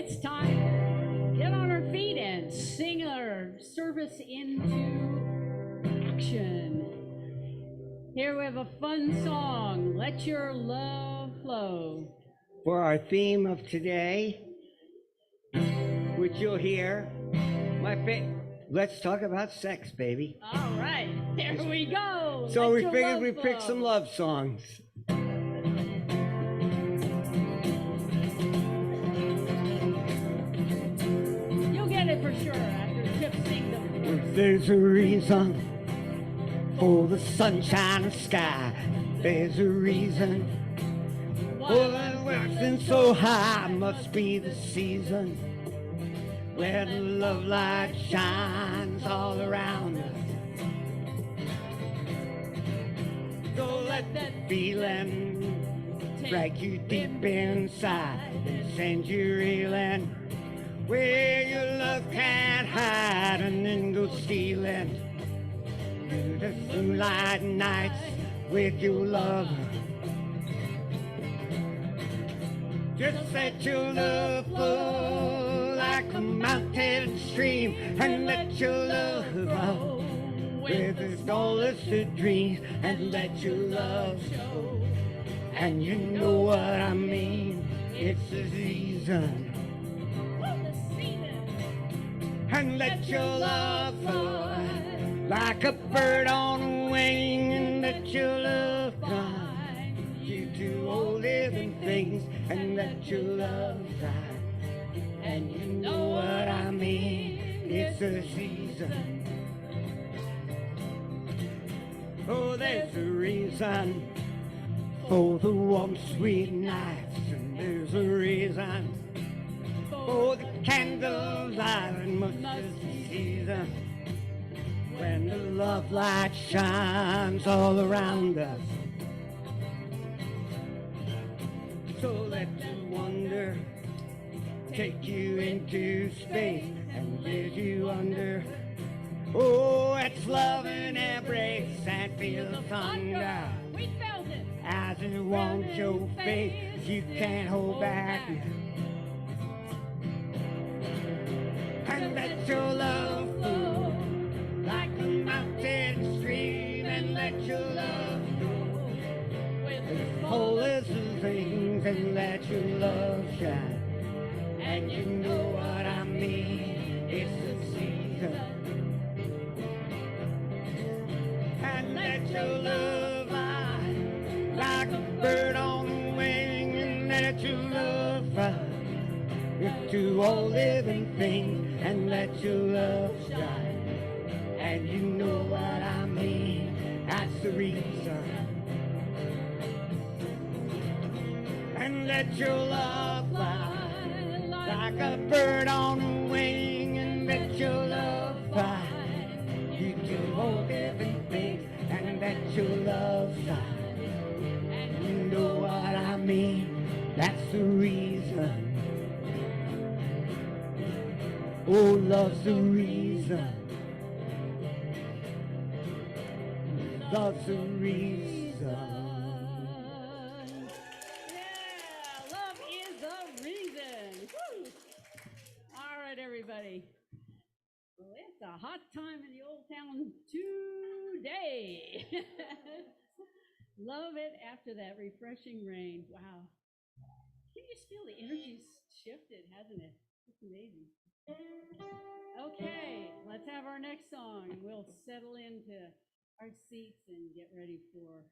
it's time to get on our feet and sing our service into action. Here we have a fun song, Let Your Love Flow. For our theme of today, which you'll hear, let's talk about sex, baby. All right, there we go. So Let we your figured love we'd pick flow. some love songs. You'll get it for sure after Chip sings them. There's a reason for the sunshine and sky. There's a reason for the rising so high. Must be the season where the love light shines all around us. So let that feeling drag you deep inside and send you reeling where your love can't hide, and then go stealing through the moonlight nights with your love. Just let your love flow like a mountain stream, and let your love flow where there's no list of dreams, and let your love show. And you know what I mean, it's the season. And let your love fly like a bird on a wing, and let your love fly you to all living things, and let your love fly. And you know what I mean, it's the season. Oh, there's a reason for the warm, sweet nights, and there's a reason for the candlelight, and most of the season when the love light shines all around us. So let the wonder take you into space and lead you under. Oh, it's love and embrace and feel the thunder. We felt it. As it warms your face, you can't hold back. And let your love flow like a mountain stream, and let your love flow with whole list of things, and let your love shine. And you know what I mean, it's the season. And let your love fly like a bird on the wing, and let your love fly to all living things, and let your love shine. And you know what I mean, that's the reason. And let your love fly like a bird on the wing, and let your love fly you to all living things, and let your love shine. And you know what I mean, that's the reason. Oh, love's the reason. Love's the reason. Yeah, love is the reason. Woo. All right, everybody. Well, it's a hot time in the old town today. Love it after that refreshing rain. Wow. You can just feel the energy's shifted, hasn't it? It's amazing. Okay, let's have our next song. We'll settle into our seats and get ready for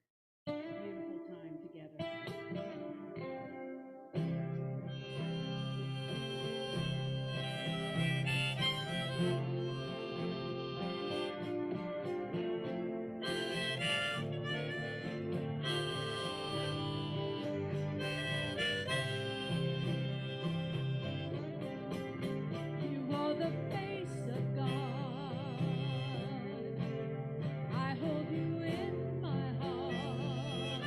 a beautiful time together. You are the face of God. I hold you in my heart.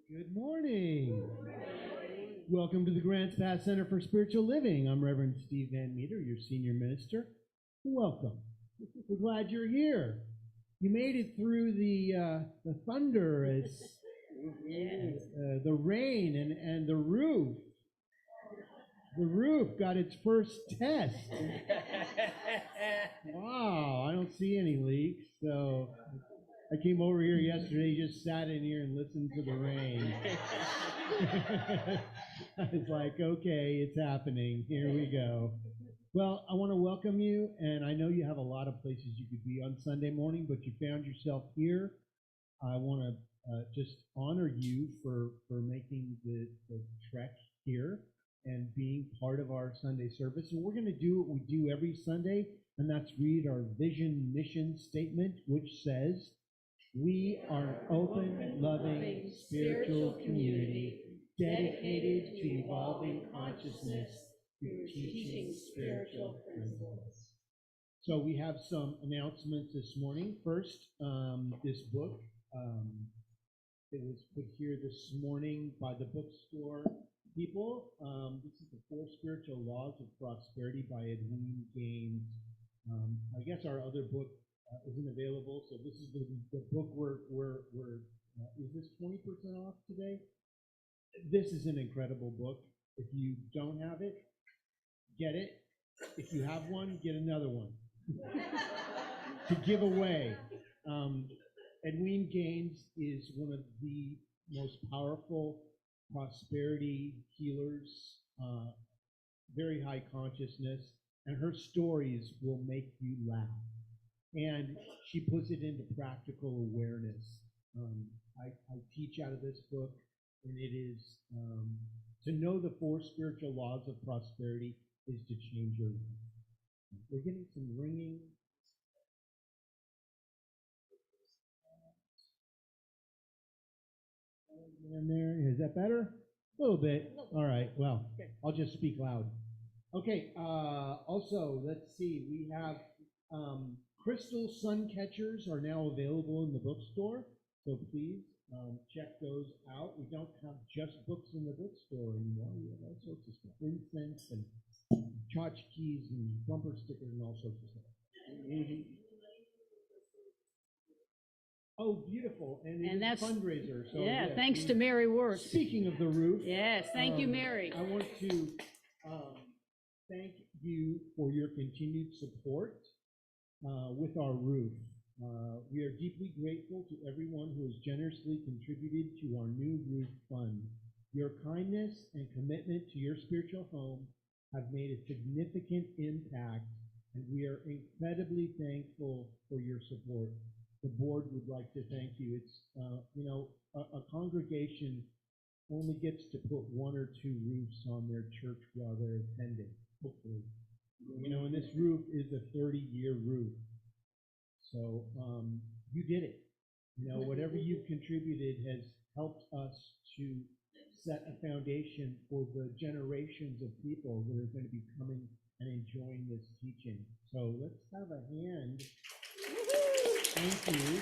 Good morning. Welcome to the Grants Pass Center for Spiritual Living. I'm Reverend Steve Van Meter, your senior minister. Welcome. We're glad you're here. You made it through the thunder, the rain, and the roof. The roof got its first test. Wow, I don't see any leaks, so I came over here yesterday, just sat in here and listened to the rain. I was like, okay, it's happening. Here we go. Well, I want to welcome you, and I know you have a lot of places you could be on Sunday morning, but you found yourself here. I want to just honor you for making the trek here and being part of our Sunday service. And we're going to do what we do every Sunday, and that's read our vision mission statement, which says, we are an open, loving, spiritual community dedicated to evolving consciousness through teaching spiritual principles. So we have some announcements this morning. First, this book, it was put here this morning by the bookstore people. This is the 4 Spiritual Laws of Prosperity by Edwene Gaines. I guess our other book isn't available, so this is the book is this 20% off today? This is an incredible book. If you don't have it, get it. If you have one, get another one to give away. Edwene Gaines is one of the most powerful prosperity healers, very high consciousness, and her stories will make you laugh. And she puts it into practical awareness. I teach out of this book, and it is to know the 4 spiritual laws of prosperity is to change your life. We're getting some ringing. In there, is that better? A little bit. All right. Well, I'll just speak loud. Okay. Also, let's see. We have crystal sun catchers are now available in the bookstore, so please check those out. We don't have just books in the bookstore anymore. We have all sorts of stuff, incense and tchotchkes and bumper stickers and all sorts of stuff. Mm-hmm. Oh, beautiful. And that's a fundraiser. So, yeah, thanks to Mary Worth. Speaking of the roof. Yes, thank you, Mary. I want to thank you for your continued support with our roof. We are deeply grateful to everyone who has generously contributed to our new roof fund. Your kindness and commitment to your spiritual home have made a significant impact, and we are incredibly thankful for your support. The board would like to thank you. It's, a congregation only gets to put 1 or 2 roofs on their church while they're attending, hopefully. And this roof is a 30-year roof. So you did it. Whatever you've contributed has helped us to set a foundation for the generations of people that are going to be coming and enjoying this teaching. So let's have a hand. Thank you.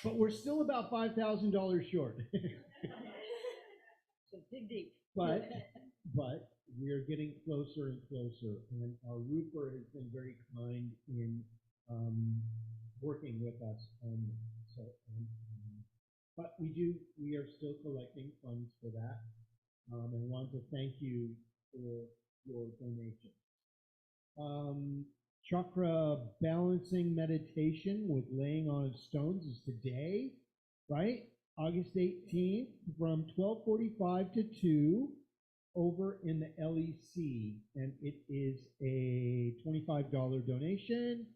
But we're still about $5,000 short. So dig deep. But we're getting closer and closer, and our roofer has been very kind in working with us on this. But we are still collecting funds for that, and want to thank you for your donation. Chakra balancing meditation with laying on stones is today, right? August 18th from 12:45 to 2 over in the LEC, and it is a $25 donation.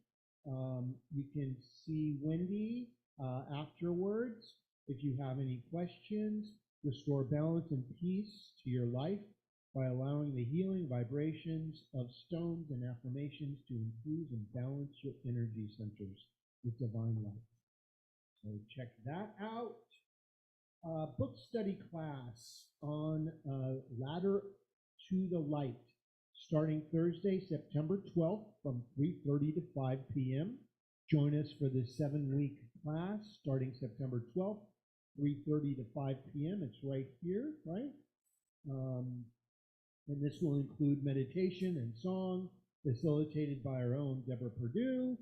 You can see Wendy afterwards. If you have any questions, restore balance and peace to your life by allowing the healing vibrations of stones and affirmations to infuse and balance your energy centers with divine light. So check that out. Book study class on Ladder to the Light, starting Thursday, September 12th from 3:30 to 5 p.m. Join us for the 7-week class starting September 12th 3:30 to 5 p.m. It's right here, right? And this will include meditation and song, facilitated by our own Deborah Perdue.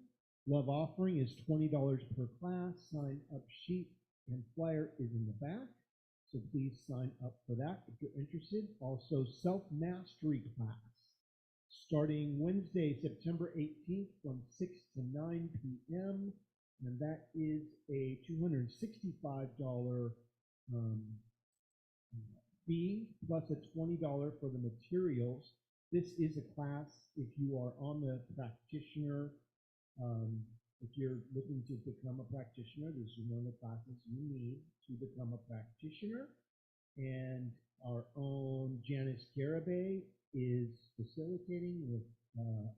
Love offering is $20 per class. Sign up sheet and flyer is in the back, so please sign up for that if you're interested. Also, self-mastery class, starting Wednesday, September 18th from 6 to 9 p.m., and that is a $265 fee plus a $20 for the materials. This is a class if you are on the practitioner. If you're looking to become a practitioner, this is one of the classes you need to become a practitioner. And our own Janice Garibay is facilitating with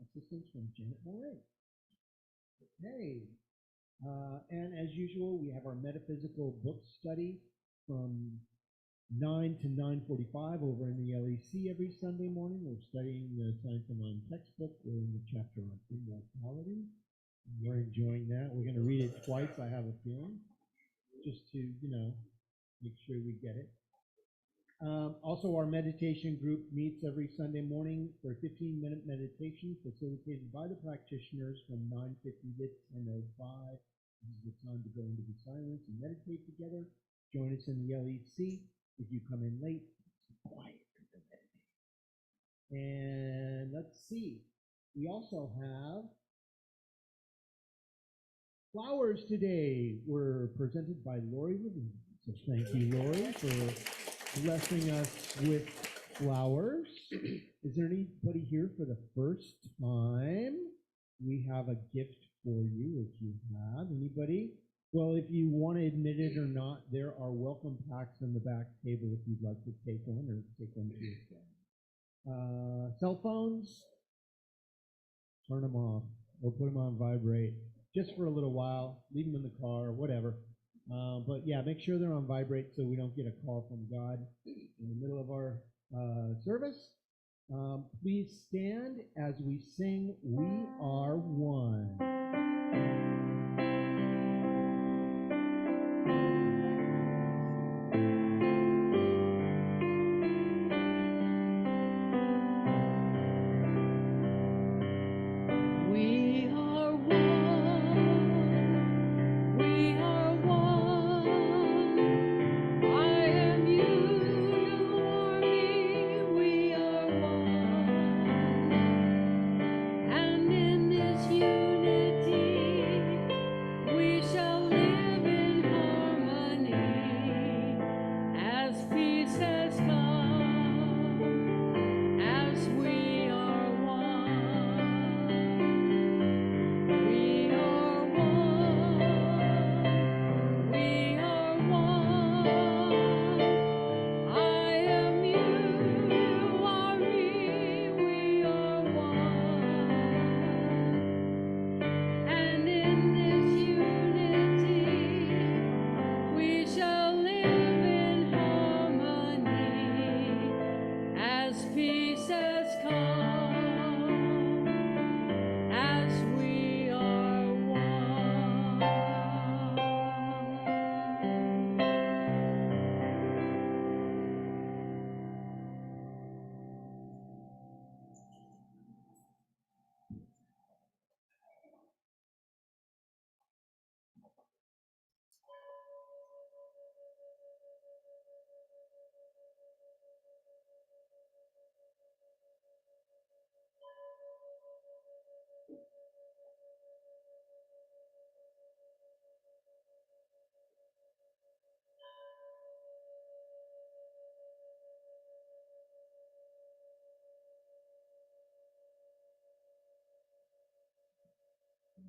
assistance from Janet Moray. Okay. And as usual, we have our metaphysical book study from 9 to 9:45 over in the LEC every Sunday morning. We're studying the Science of Mind textbook. We're in the chapter on immortality. We're enjoying that. We're going to read it twice, I have a feeling, just to, make sure we get it. Also, our meditation group meets every Sunday morning for a 15-minute meditation facilitated by the practitioners from 9:50 to 10:05. This is the time to go into the silence and meditate together. Join us in the LEC. If you come in late, it's quiet to meditate. And let's see. We also have flowers today were presented by Lori Levine. So thank you, Lori, for blessing us with flowers. Is there anybody here for the first time? We have a gift for you if you have. Anybody? Well, if you want to admit it or not, there are welcome packs on the back table if you'd like to take one or take one to your friend. Cell phones, turn them off or put them on vibrate just for a little while. Leave them in the car, whatever. But yeah, make sure they're on vibrate so we don't get a call from God in the middle of our service. Please stand as we sing "We Are One."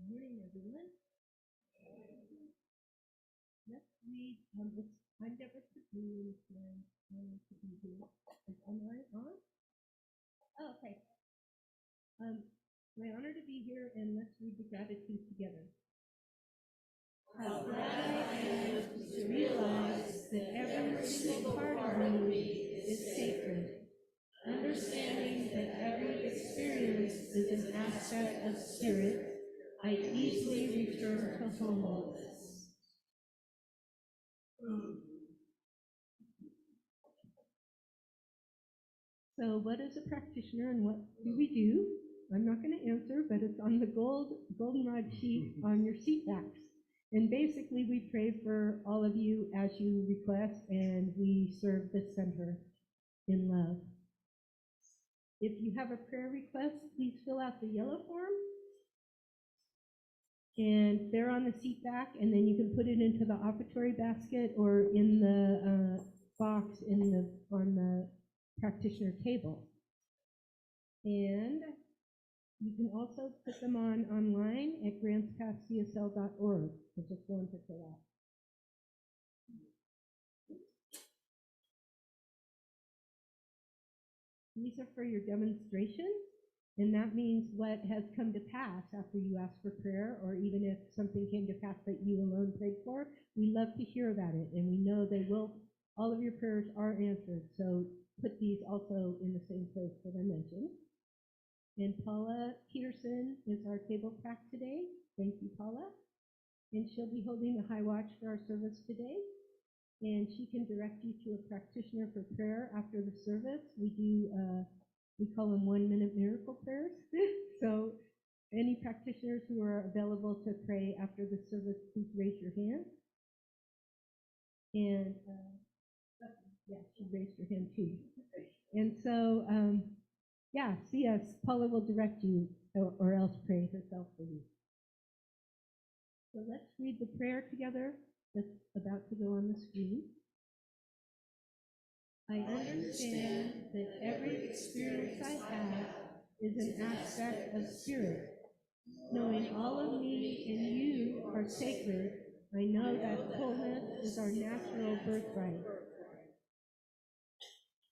Good morning, everyone. Let's read. I'm Deborah Perdue, and I'm to be here. Is online on? Oh, okay. My honor to be here, and let's read the gratitude together. How glad I am to realize that every single part of me is sacred. Understanding that every experience is an aspect of spirit, I easily return to wholeness. So what is a practitioner and what do we do? I'm not going to answer, but it's on the goldenrod sheet on your seat backs. And basically, we pray for all of you as you request, and we serve the center in love. If you have a prayer request, please fill out the yellow form. And they're on the seat back, and then you can put it into the offertory basket or in the box on the practitioner table. And you can also put them on online at grantspasscsl.org. There's a form to fill out. These are for your demonstrations, and that means what has come to pass after you ask for prayer, or even if something came to pass that you alone prayed for. We love to hear about it, and we know they will. All of your prayers are answered, so put these also in the same place that I mentioned. And Paula Peterson is our table prac today. Thank you, Paula. And she'll be holding the high watch for our service today. And she can direct you to a practitioner for prayer after the service. We call them 1-minute miracle prayers. So any practitioners who are available to pray after the service, please raise your hand. And yeah, she raised her hand too. And so, see us. Paula will direct you, or else pray herself for you. So let's read the prayer together that's about to go on the screen. I understand that every experience I have is an aspect of spirit. Knowing all of me and you are sacred, I know that wholeness is our natural birthright.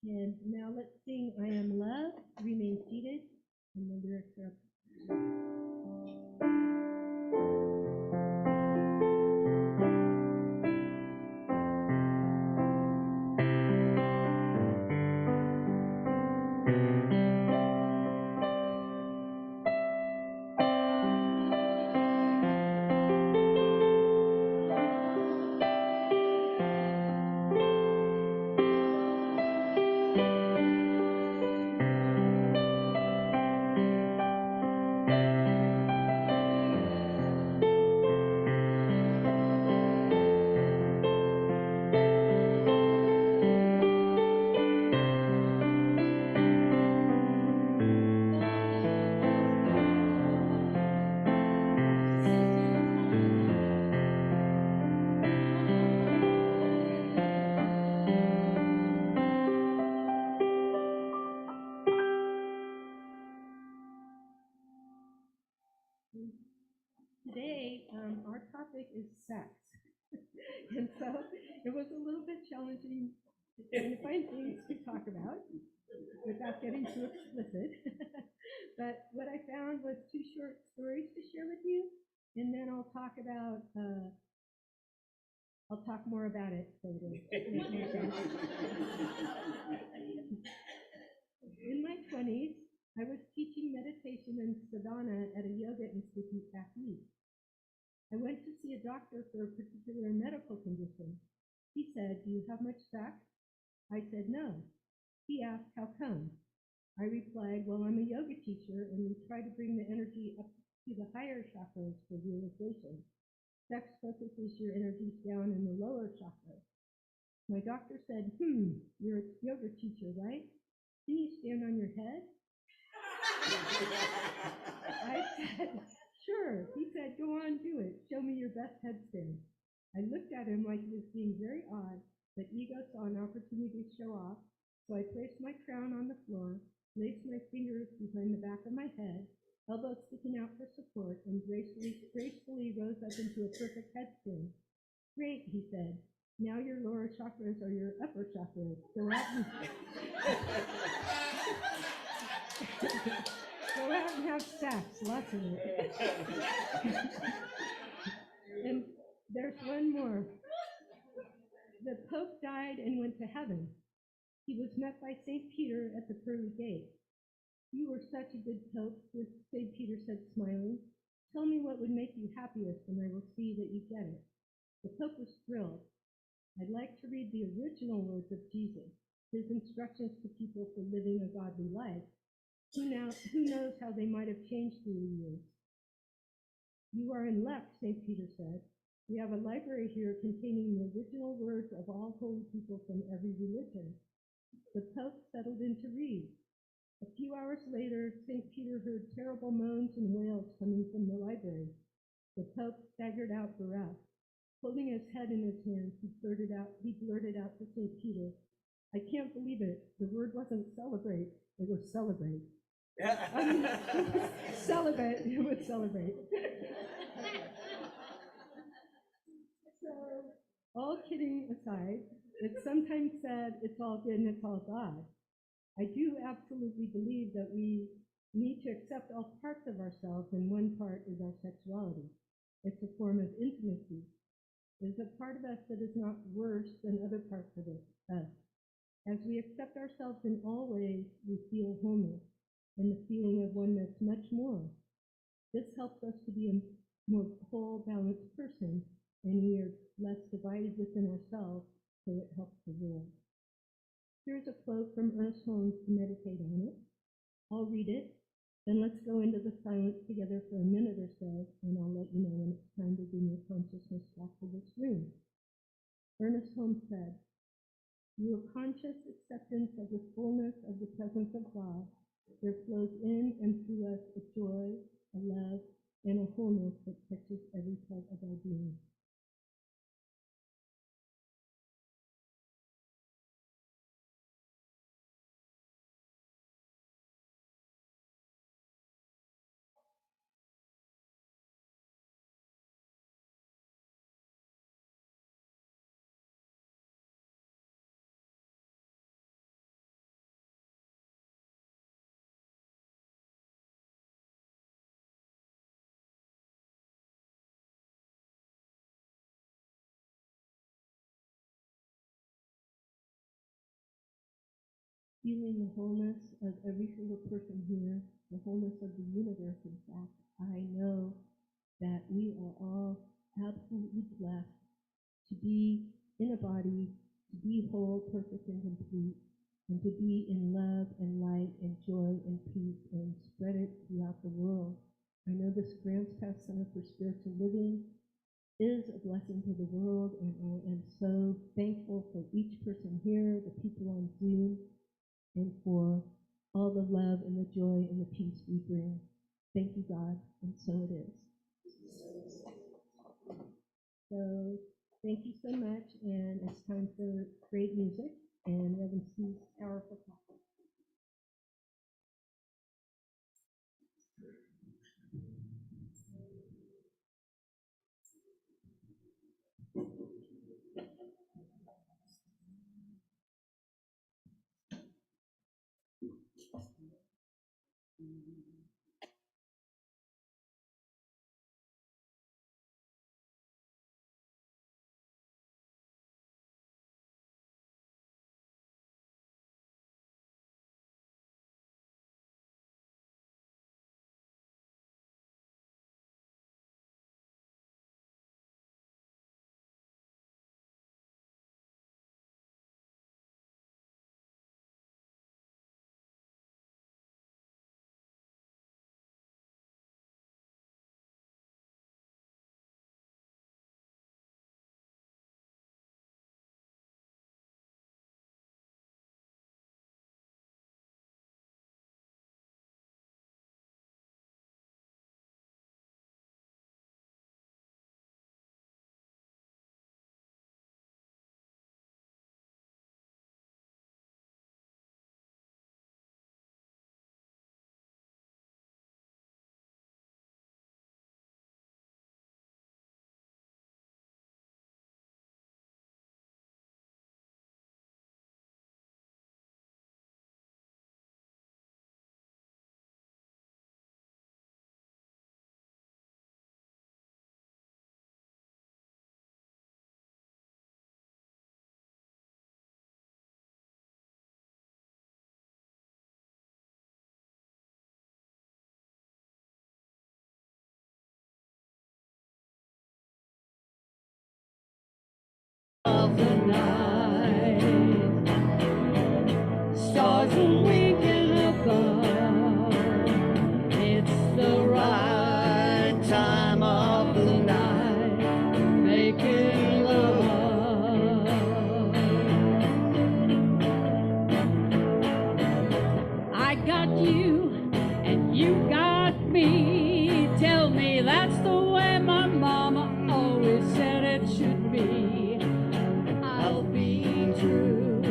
And now let's sing I Am Love, remain seated, and the lyrics are Today, our topic is sex. And so it was a little bit challenging to find things to talk about without getting too explicit. But what I found was 2 short stories to share with you, and then I'll talk more about it so it'll make more sense. In my 20s, I was teaching meditation and sadhana at a yoga institute back east. I went to see a doctor for a particular medical condition. He said, "Do you have much sex?" I said, "No." He asked, "How come?" I replied, "Well, I'm a yoga teacher, and we try to bring the energy up to the higher chakras for realization. Sex focuses your energies down in the lower chakras." My doctor said, "You're a yoga teacher, right? Can you stand on your head?" I said, "Sure." He said, "Go on, do it. Show me your best headstand." I looked at him like he was being very odd, but ego saw an opportunity to show off, so I placed my crown on the floor, placed my fingers behind the back of my head, elbows sticking out for support, and gracefully rose up into a perfect headstand. "Great," he said. "Now your lower chakras are your upper chakras. Go out and go out and have sex, lots of it." And there's one more. The Pope died and went to heaven. He was met by St. Peter at the pearly gate. "You were such a good Pope," St. Peter said, smiling. "Tell me what would make you happiest, and I will see that you get it." The Pope was thrilled. "I'd like to read the original words of Jesus. his instructions to people for living a godly life. Who knows how they might have changed through the years? You are in luck, St. Peter said. We have a library here containing the original words of all holy people from every religion. The Pope settled in to read. A few hours later, St. Peter heard terrible moans and wails coming from the library. The Pope staggered out bereft. Holding his head in his hands, he blurted out to St. Peter, I can't believe it. The word wasn't celebrate, it was celebrate. Celebrate, it was celebrate. So, all kidding aside, it's sometimes said it's all good and it's all God. I do absolutely believe that we need to accept all parts of ourselves, and one part is our sexuality. It's a form of intimacy. There's a part of us that is not worse than other parts of us. As we accept ourselves in all ways, we feel wholeness and the feeling of oneness much more. This helps us to be a more whole, balanced person, and we are less divided within ourselves, so it helps the world. Here's a quote from Ernest Holmes to meditate on it. I'll read it, then let's go into the silence together for a minute or so, and I'll let you know when it's time to bring your consciousness back to this room. Ernest Holmes said, through a conscious acceptance of the fullness of the presence of God, there flows in and through us a joy, a love, and a wholeness that touches every part of our being. Feeling the wholeness of every single person here, the wholeness of the universe, in fact, I know that we are all absolutely blessed to be in a body, to be whole, perfect, and complete, and to be in love and light and joy and peace and spread it throughout the world. I know this Grants Pass Center for Spiritual Living is a blessing to the world, and I am so thankful for each person here, the people on Zoom, and for all the love and the joy and the peace we bring. Thank you, God, and so it is. So thank you so much, and it's time for great music and Reverend Steve's powerful talk. Of the night. you got me. Tell me that's the way my mama always said it should be. I'll be true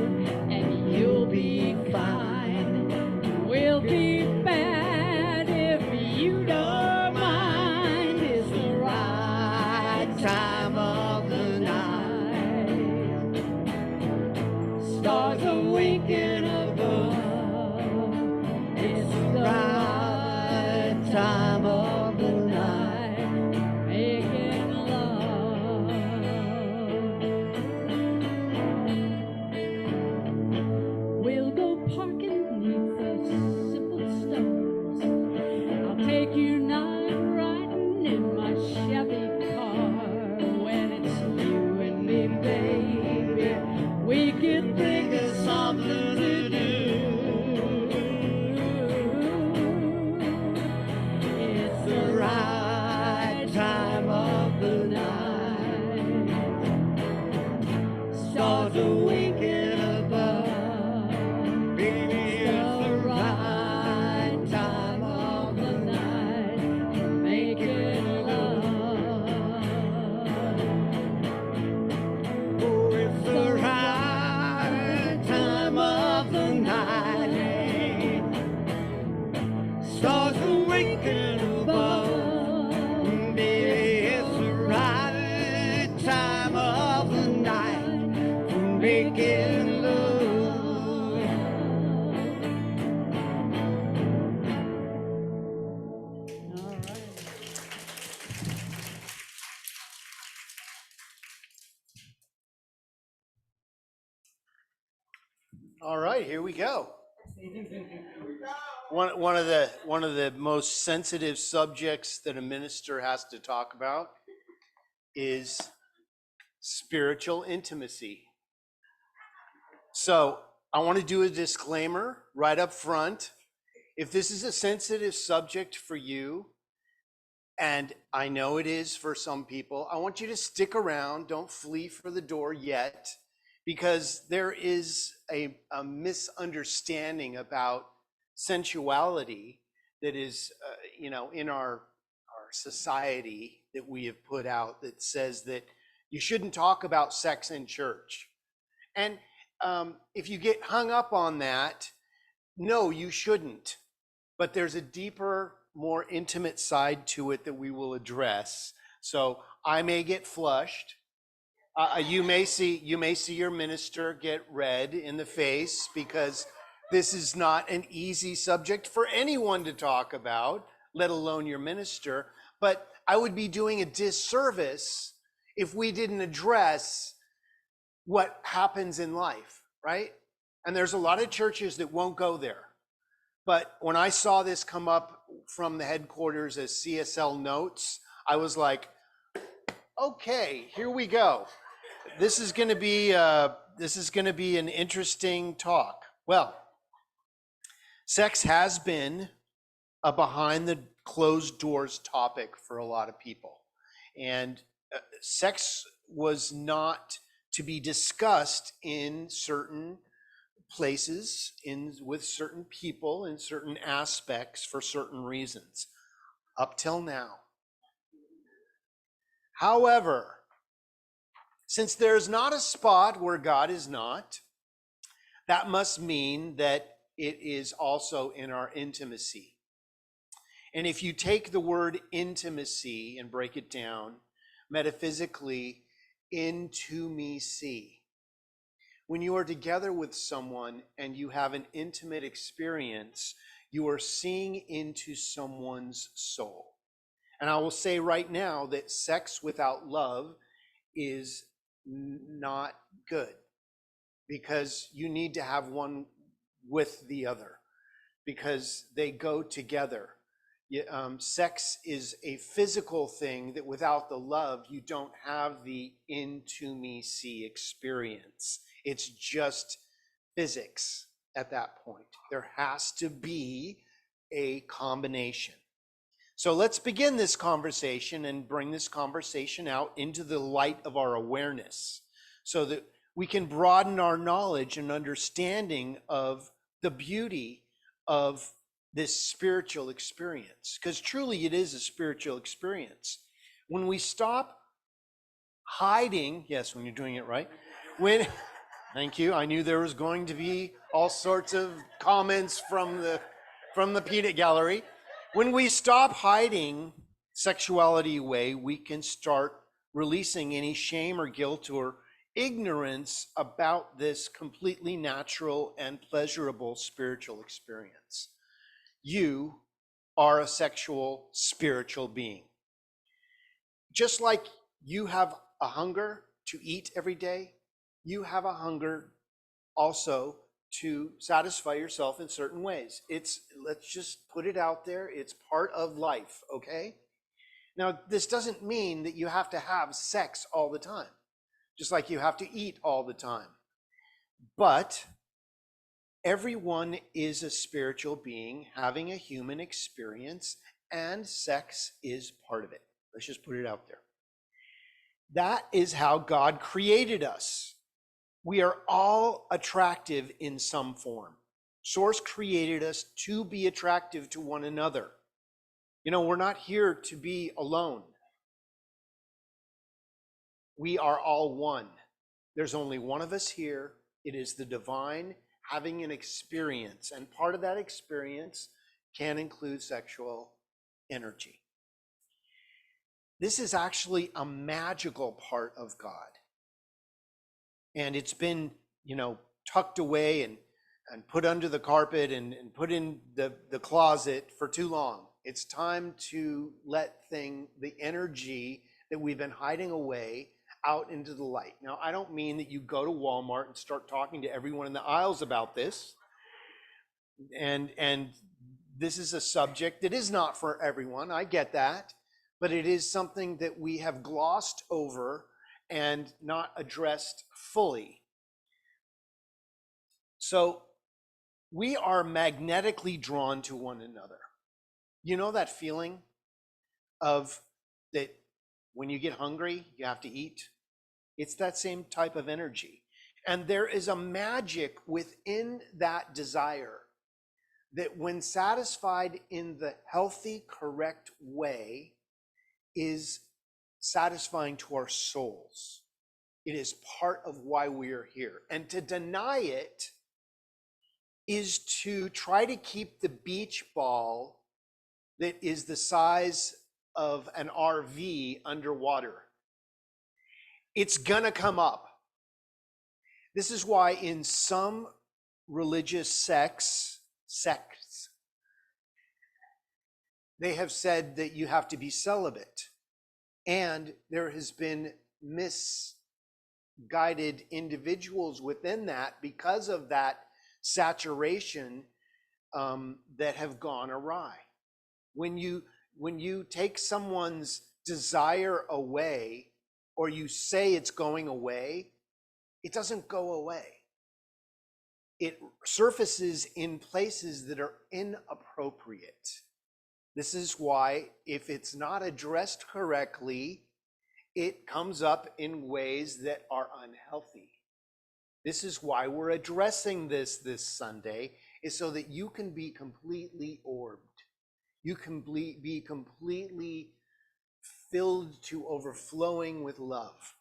and you'll be fine. We'll be bad if you don't mind. It's the right time of the night. Stars are winking above. It's the right time of the night. Making love. We'll go parking beneath the simple stars. I'll take you night riding in my Chevy car. When it's you and me, baby, we can think of something to do. It's the right time of the night. Stars are winking above. Baby, it's the right time of the night for making love. Oh, it's the right time of the night. Stars are winking above. Baby, it's the right time of the night for making love. All right. All right, here we go. One of the most sensitive subjects that a minister has to talk about is spiritual intimacy. So I want to do a disclaimer right up front. If this is a sensitive subject for you, and I know it is for some people, I want you to stick around. Don't flee for the door yet, because there is a misunderstanding about sensuality that is, in our society that we have put out that says that you shouldn't talk about sex in church. And if you get hung up on that, no, you shouldn't. But there's a deeper, more intimate side to it that we will address. So I may get flushed. You may see your minister get red in the face, because this is not an easy subject for anyone to talk about, let alone your minister. But I would be doing a disservice if we didn't address what happens in life, right? And there's a lot of churches that won't go there. But when I saw this come up from the headquarters as CSL notes, I was like, okay, here we go. This is going to be an interesting talk. Well, sex has been a behind the closed doors topic for a lot of people, and sex was not to be discussed in certain places, with certain people, in certain aspects, for certain reasons, up till now. However, since there is not a spot where God is not, that must mean that it is also in our intimacy. And if you take the word intimacy and break it down metaphysically, into me see. When you are together with someone and you have an intimate experience, you are seeing into someone's soul. And I will say right now that sex without love is not good, because you need to have one with the other, because they go together. Sex is a physical thing that without the love, you don't have the into me see experience. It's just physics at that point. There has to be a combination. So let's begin this conversation and bring this conversation out into the light of our awareness, so that we can broaden our knowledge and understanding of the beauty of this spiritual experience, because truly it is a spiritual experience. When we stop hiding, yes, when you're doing it right, when, thank you, I knew there was going to be all sorts of comments from the peanut gallery. When we stop hiding sexuality away, we can start releasing any shame or guilt or ignorance about this completely natural and pleasurable spiritual experience. You are a sexual spiritual being. Just like you have a hunger to eat every day, you have a hunger also to satisfy yourself in certain ways. Let's just put it out there, it's part of life, okay? Now, this doesn't mean that you have to have sex all the time, just like you have to eat all the time. But everyone is a spiritual being having a human experience, and sex is part of it. Let's just put it out there. That is how God created us. We are all attractive in some form. Source created us to be attractive to one another. You know, we're not here to be alone. We are all one. There's only one of us here. It is the divine having an experience, and part of that experience can include sexual energy. This is actually a magical part of God. And it's been, tucked away and put under the carpet and put in the closet for too long. It's time to let the energy that we've been hiding away out into the light. Now, I don't mean that you go to Walmart and start talking to everyone in the aisles about this. And this is a subject that is not for everyone. I get that. But it is something that we have glossed over and not addressed fully. So we are magnetically drawn to one another. You know that feeling of that when you get hungry, you have to eat? It's that same type of energy. And there is a magic within that desire that when satisfied in the healthy, correct way, is satisfying to our souls. It is part of why we are here. And to deny it is to try to keep the beach ball that is the size of an RV underwater. It's gonna come up. This is why in some religious sects, they have said that you have to be celibate. And there has been misguided individuals within that because of that saturation that have gone awry. When you take someone's desire away, or you say it's going away, it doesn't go away. It surfaces in places that are inappropriate. This is why, if it's not addressed correctly, it comes up in ways that are unhealthy. This is why we're addressing this Sunday, is so that you can be completely orbed. You can be completely filled to overflowing with love.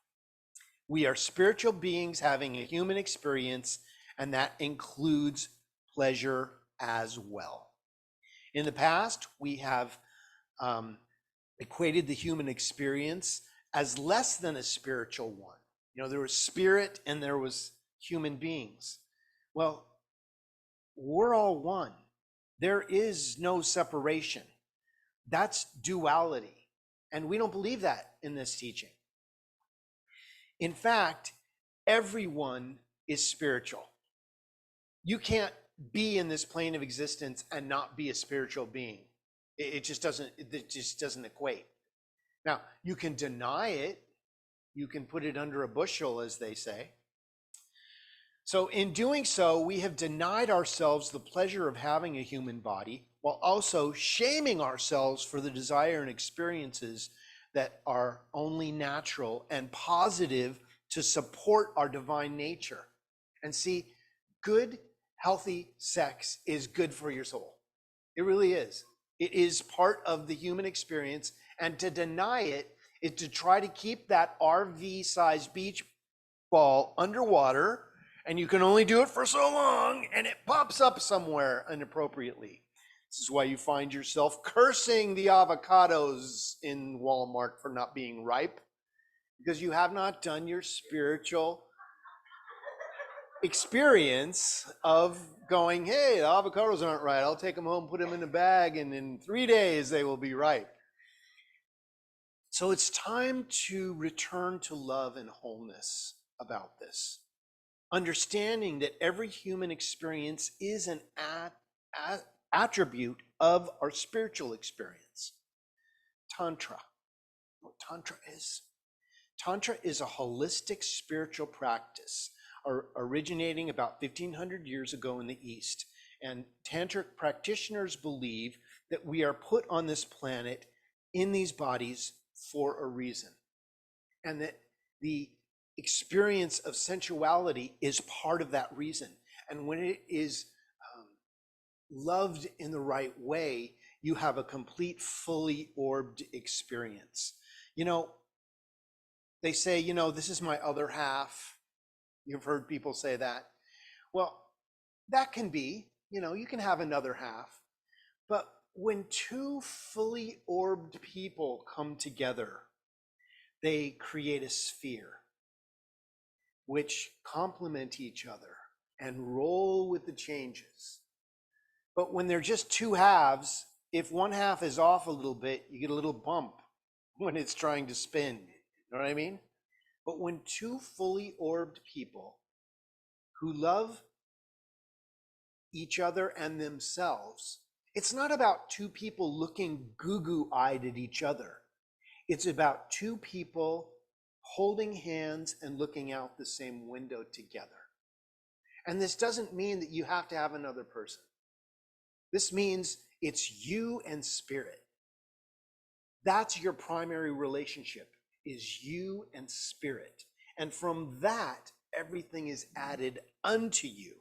We are spiritual beings having a human experience, and that includes pleasure as well. In the past, we have equated the human experience as less than a spiritual one. There was spirit and there was human beings. Well, we're all one. There is no separation. That's duality. And we don't believe that in this teaching. In fact, everyone is spiritual. You can't be in this plane of existence and not be a spiritual being. It just doesn't equate. Now, you can deny it. You can put it under a bushel, as they say. So in doing so, we have denied ourselves the pleasure of having a human body, while also shaming ourselves for the desire and experiences that are only natural and positive to support our divine nature. And see, good, healthy sex is good for your soul. It really is. It is part of the human experience. And to deny it is to try to keep that RV-sized beach ball underwater, and you can only do it for so long, and it pops up somewhere inappropriately. This is why you find yourself cursing the avocados in Walmart for not being ripe, because you have not done your spiritual experience of going, hey, the avocados aren't right. I'll take them home, put them in a bag, and in 3 days they will be ripe. So it's time to return to love and wholeness about this. Understanding that every human experience is an attribute of our spiritual experience. Tantra. What Tantra is? Tantra is a holistic spiritual practice originating about 1500 years ago in the East. And tantric practitioners believe that we are put on this planet in these bodies for a reason, and that the experience of sensuality is part of that reason. And when it is loved in the right way, you have a complete, fully orbed experience. You know, they say, you know, this is my other half. You've heard people say that. Well, that can be, you know, you can have another half. But when two fully orbed people come together, they create a sphere which complement each other and roll with the changes. But when they're just two halves, if one half is off a little bit, you get a little bump when it's trying to spin. You know what I mean? But when two fully orbed people who love each other and themselves, it's not about two people looking goo-goo-eyed at each other. It's about two people holding hands and looking out the same window together. And this doesn't mean that you have to have another person. This means it's you and spirit. That's your primary relationship, is you and spirit. And from that, everything is added unto you.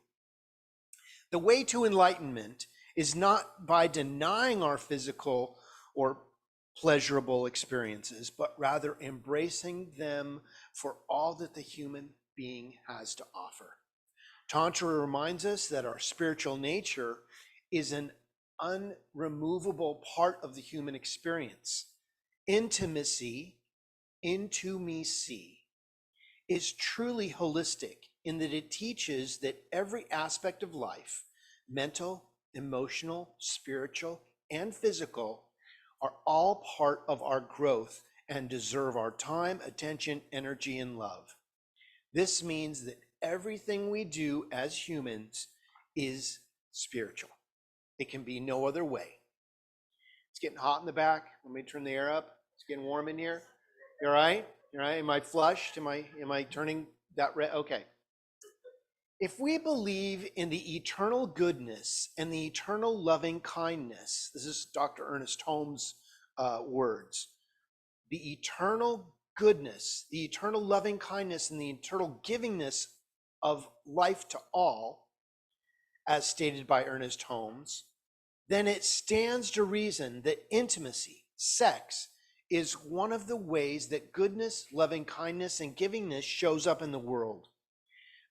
The way to enlightenment is not by denying our physical or pleasurable experiences, but rather embracing them for all that the human being has to offer. Tantra reminds us that our spiritual nature is an unremovable part of the human experience. Intimacy, into me see, is truly holistic in that it teaches that every aspect of life, mental, emotional, spiritual, and physical, are all part of our growth and deserve our time, attention, energy, and love. This means that everything we do as humans is spiritual. It can be no other way. It's getting hot in the back. Let me turn the air up. It's getting warm in here. You all right? You all right? Am I flushed? Am I turning that red? Okay. If we believe in the eternal goodness and the eternal loving kindness, this is Dr. Ernest Holmes' words, the eternal goodness, the eternal loving kindness, and the eternal givingness of life to all, as stated by Ernest Holmes, then it stands to reason that intimacy, sex, is one of the ways that goodness, loving kindness, and givingness shows up in the world.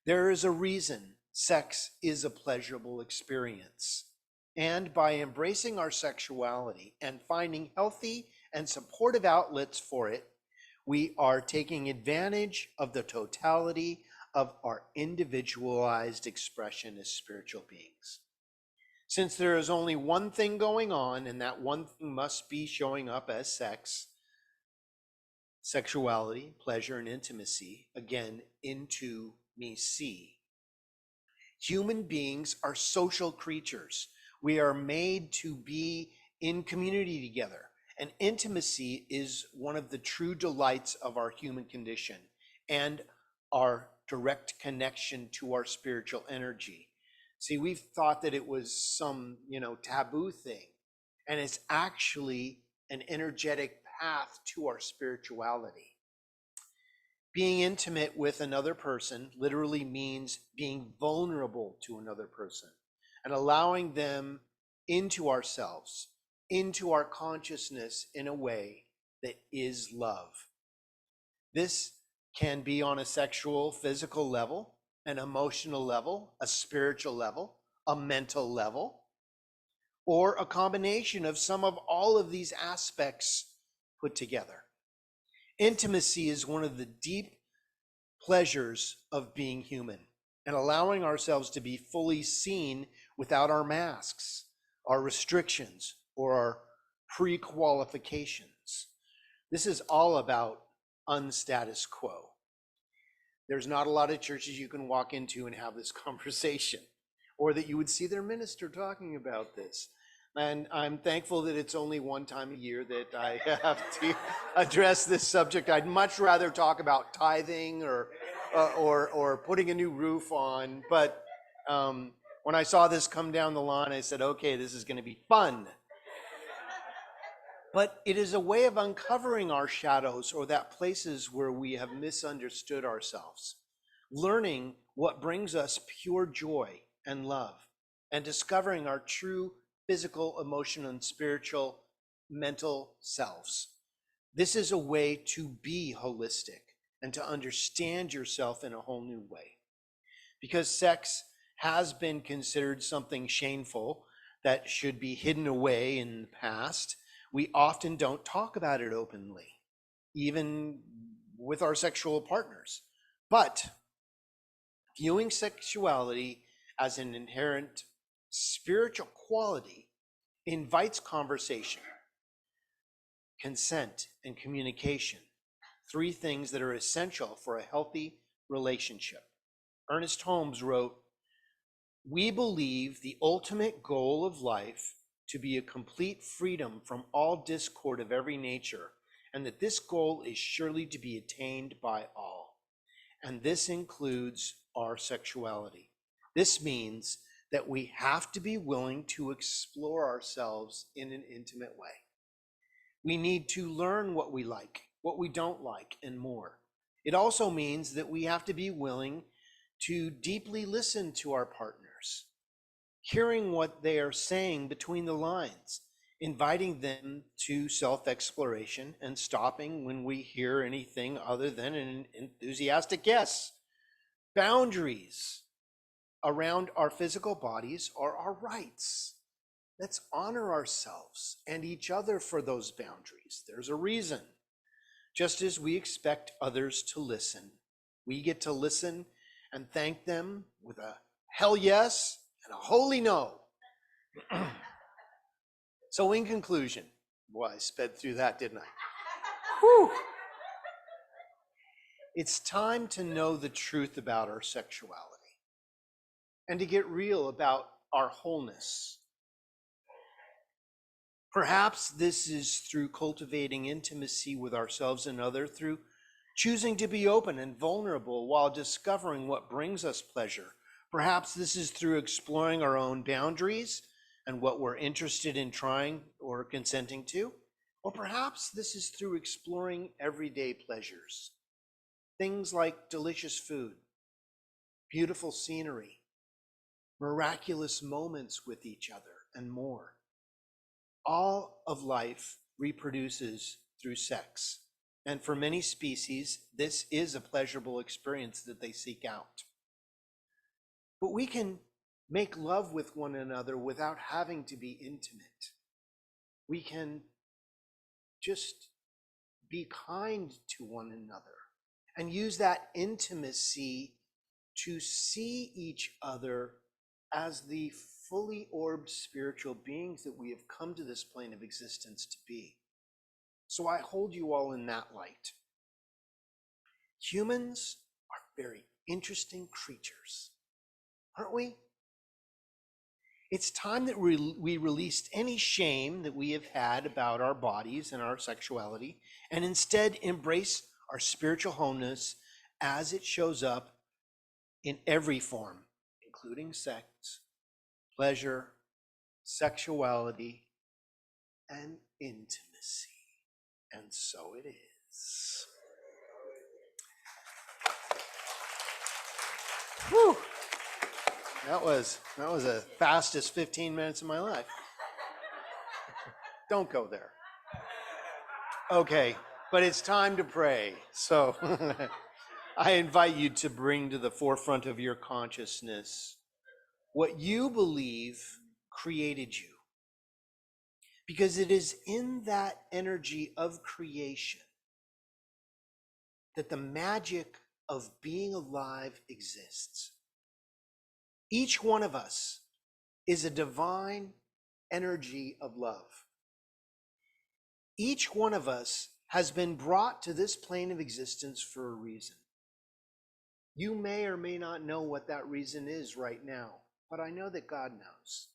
There is a reason sex is a pleasurable experience. And by embracing our sexuality and finding healthy and supportive outlets for it, we are taking advantage of the totality of our individualized expression as spiritual beings. Since there is only one thing going on, and that one thing must be showing up as sex, sexuality, pleasure, and intimacy, again, into me see. Human beings are social creatures. We are made to be in community together, and intimacy is one of the true delights of our human condition and our direct connection to our spiritual energy. See, we've thought that it was some, taboo thing, and it's actually an energetic path to our spirituality. Being intimate with another person literally means being vulnerable to another person and allowing them into ourselves, into our consciousness in a way that is love. This can be on a sexual, physical level, an emotional level, a spiritual level, a mental level, or a combination of some of all of these aspects put together. Intimacy is one of the deep pleasures of being human and allowing ourselves to be fully seen without our masks, our restrictions, or our pre-qualifications. This is all about unstatus quo. There's not a lot of churches you can walk into and have this conversation, or that you would see their minister talking about this. And I'm thankful that it's only one time a year that I have to address this subject. I'd much rather talk about tithing or putting a new roof on. But when I saw this come down the line, I said, okay, this is going to be fun. But it is a way of uncovering our shadows, or that places where we have misunderstood ourselves, learning what brings us pure joy and love, and discovering our true physical, emotional, and spiritual, mental selves. This is a way to be holistic and to understand yourself in a whole new way. Because sex has been considered something shameful that should be hidden away in the past, we often don't talk about it openly, even with our sexual partners. But viewing sexuality as an inherent spiritual quality invites conversation, consent, and communication, three things that are essential for a healthy relationship. Ernest Holmes wrote, "We believe the ultimate goal of life to be a complete freedom from all discord of every nature, and that this goal is surely to be attained by all. And this includes our sexuality. This means that we have to be willing to explore ourselves in an intimate way. We need to learn what we like, what we don't like, and more. It also means that we have to be willing to deeply listen to our partners, hearing what they are saying between the lines, inviting them to self-exploration, and stopping when we hear anything other than an enthusiastic yes. Boundaries around our physical bodies are our rights. Let's honor ourselves and each other for those boundaries. There's a reason. Just as we expect others to listen, we get to listen and thank them with a hell yes and a holy no. So in conclusion, boy, I sped through that, didn't I? Whew. It's time to know the truth about our sexuality and to get real about our wholeness. Perhaps this is through cultivating intimacy with ourselves and others, through choosing to be open and vulnerable while discovering what brings us pleasure. Perhaps this is through exploring our own boundaries and what we're interested in trying or consenting to. Or perhaps this is through exploring everyday pleasures. Things like delicious food, beautiful scenery, miraculous moments with each other, and more. All of life reproduces through sex. And for many species, this is a pleasurable experience that they seek out. But we can make love with one another without having to be intimate. We can just be kind to one another and use that intimacy to see each other as the fully orbed spiritual beings that we have come to this plane of existence to be. So I hold you all in that light. Humans are very interesting creatures, aren't we? It's time that we released any shame that we have had about our bodies and our sexuality, and instead embrace our spiritual wholeness as it shows up in every form, including sex, pleasure, sexuality, and intimacy. And so it is. Whew. That was the fastest 15 minutes of my life. Don't go there. Okay, but it's time to pray. So I invite you to bring to the forefront of your consciousness what you believe created you. Because it is in that energy of creation that the magic of being alive exists. Each one of us is a divine energy of love. Each one of us has been brought to this plane of existence for a reason. You may or may not know what that reason is right now, but I know that God knows.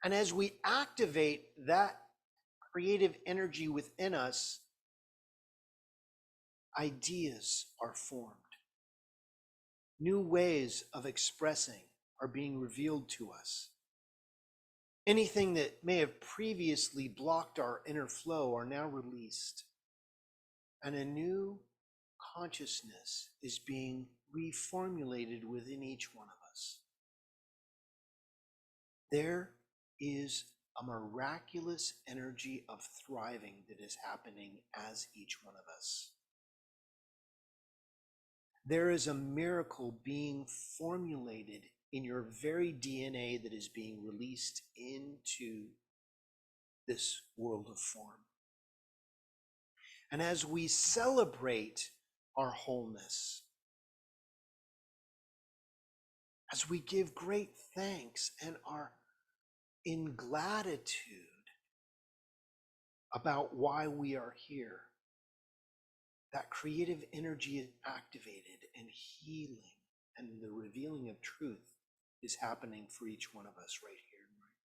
And as we activate that creative energy within us, ideas are formed. New ways of expressing are being revealed to us. Anything that may have previously blocked our inner flow are now released. And a new consciousness is being reformulated within each one of us. There is a miraculous energy of thriving that is happening as each one of us. There is a miracle being formulated in your very DNA that is being released into this world of form. And as we celebrate our wholeness, as we give great thanks and are in gratitude about why we are here, that creative energy is activated and healing and the revealing of truth is happening for each one of us right here and right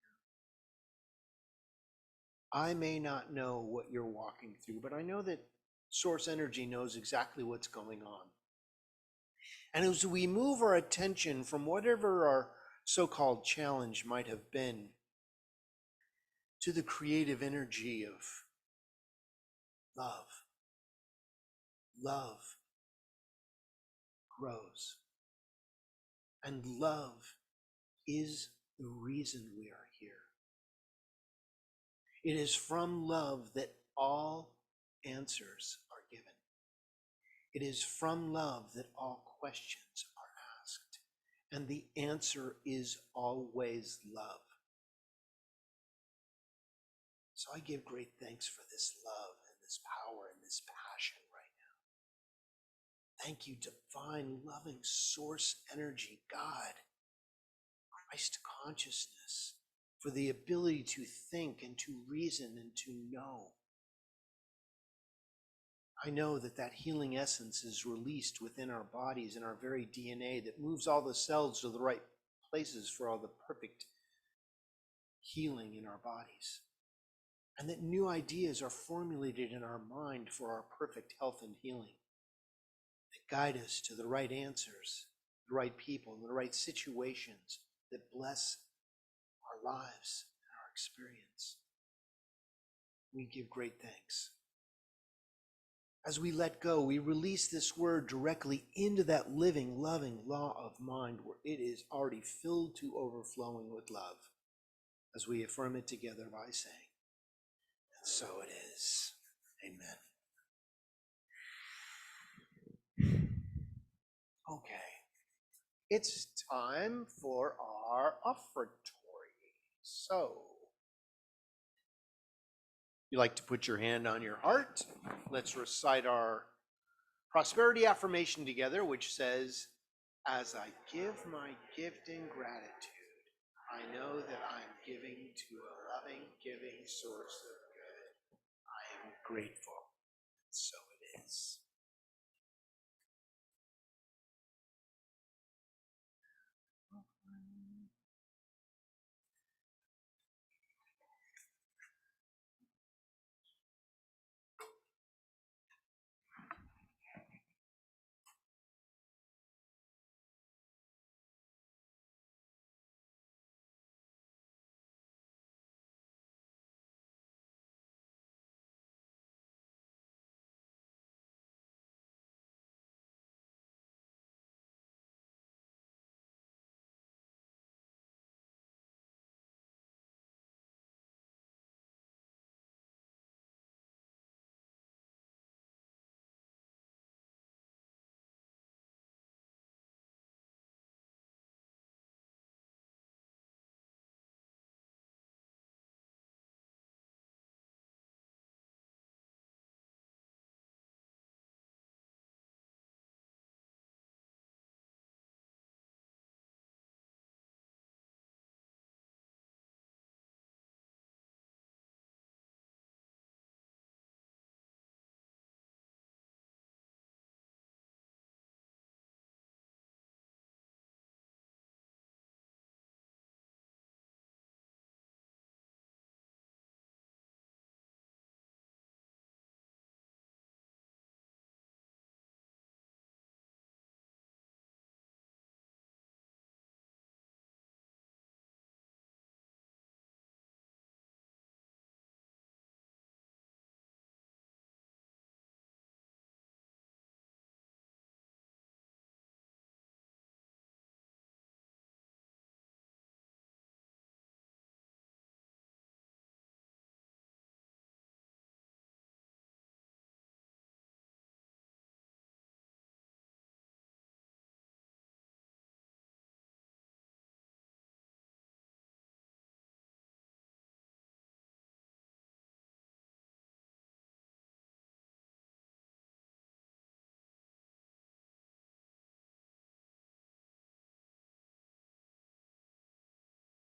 now. I may not know what you're walking through, but I know that Source Energy knows exactly what's going on. And as we move our attention from whatever our so-called challenge might have been to the creative energy of love, love grows. And love is the reason we are here. It is from love that all answers are given. It is from love that all questions are asked. And the answer is always love. So I give great thanks for this love and this power and this passion right now. Thank you, divine, loving source energy, God, Christ consciousness, for the ability to think and to reason and to know. I know that that healing essence is released within our bodies and our very DNA that moves all the cells to the right places for all the perfect healing in our bodies. And that new ideas are formulated in our mind for our perfect health and healing that guide us to the right answers, the right people, and the right situations that bless our lives and our experience. We give great thanks. As we let go, we release this word directly into that living, loving law of mind where it is already filled to overflowing with love as we affirm it together by saying, and so it is. Amen. Okay, it's time for our offertory. So, you like to put your hand on your heart. Let's recite our prosperity affirmation together, which says, as I give my gift in gratitude, I know that I'm giving to a loving, giving source of good. I am grateful. So it is.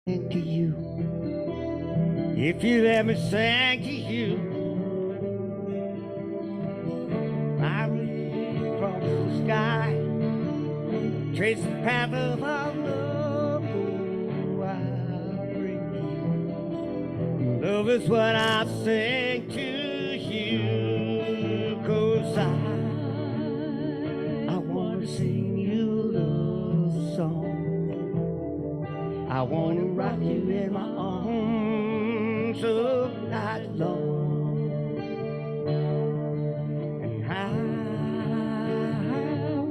to you. If you let me sing to you, I reach across the sky, trace the path of our love. Oh, I'll bring you. Love is what I sing to you, 'cause I wanna sing you a love song. I wanna rock you in my arms all night long. And I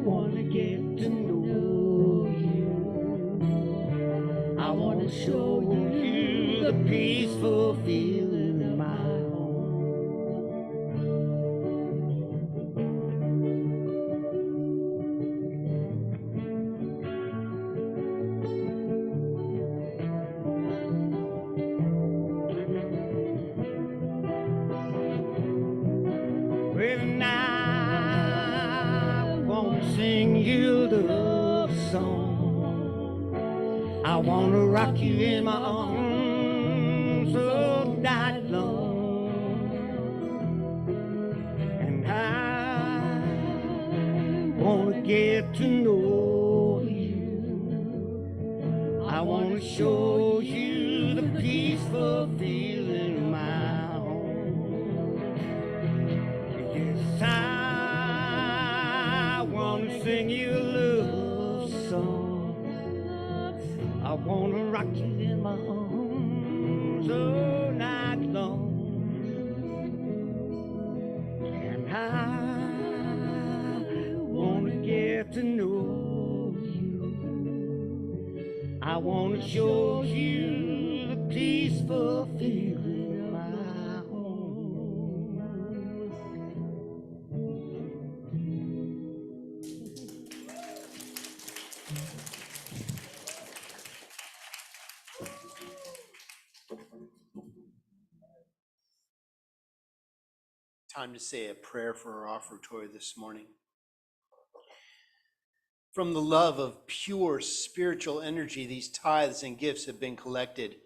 wanna get to know you. I wanna show you the peaceful feeling of my home. And I wanna sing you the love song. I wanna rock you in my arms all night long. And I wanna get to know you. I wanna show you the peaceful feeling of my home. Yes, I wanna sing you a love song. I wanna rock you in my arms all night long. And I wanna get to know you. I wanna show you the peaceful feeling of my home. Time to say a prayer for our offertory this morning. From the love of pure spiritual energy, these tithes and gifts have been collected.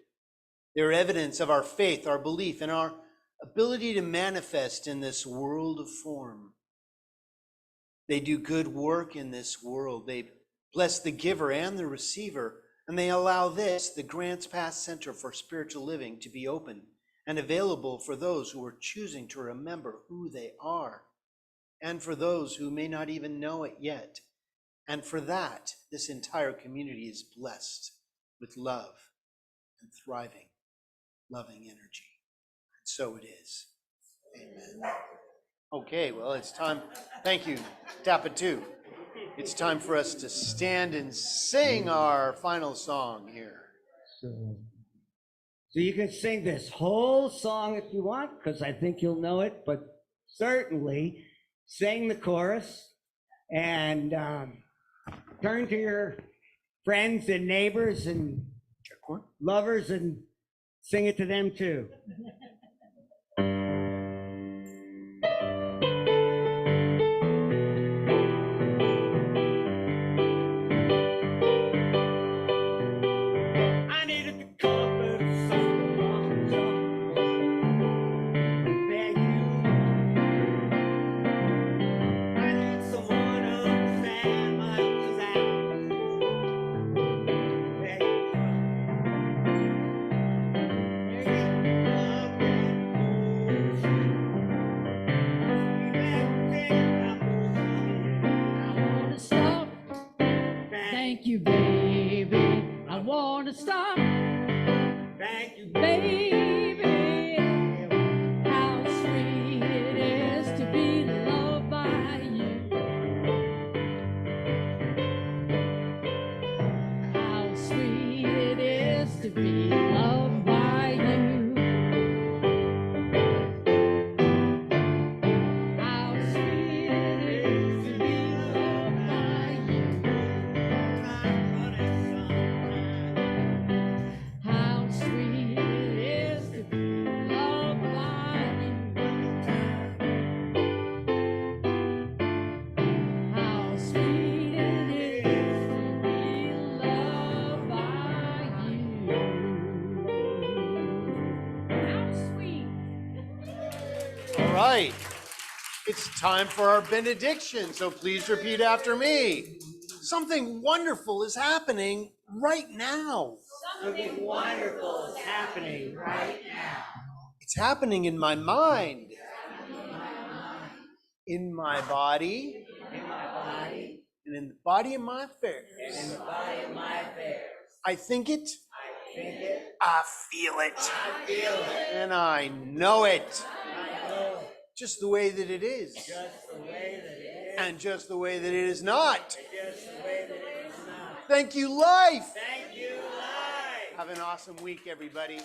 They're evidence of our faith, our belief, and our ability to manifest in this world of form. They do good work in this world. They bless the giver and the receiver, and they allow this, the Grants Pass Center for Spiritual Living, to be open and available for those who are choosing to remember who they are, and for those who may not even know it yet. And for that, this entire community is blessed with love and thriving, loving energy. And so it is. Amen. Okay, well, it's time. Thank you, Tapatu. It's time for us to stand and sing our final song here. So you can sing this whole song if you want, because I think you'll know it, but certainly sing the chorus and turn to your friends and neighbors and lovers and sing it to them too. Thank you, baby. I want to stop. Thank you, Baby, how sweet it is to be loved by you. How sweet it is to be loved by you. How sweet it is to be loved by you. right. It's time for our benediction, so please repeat after me. Something wonderful is happening right now. Something wonderful is happening right now. It's happening in my mind, in my body, In my body, and in the body of my affairs. and in the body of my affairs. I think it, I think it, I feel it, I feel it, and I know it. I know it. Just the way that it is, Just the way that it is, and just the way that it is not. just the way that it is not. Thank you, life. Thank you, life. Have an awesome week, everybody.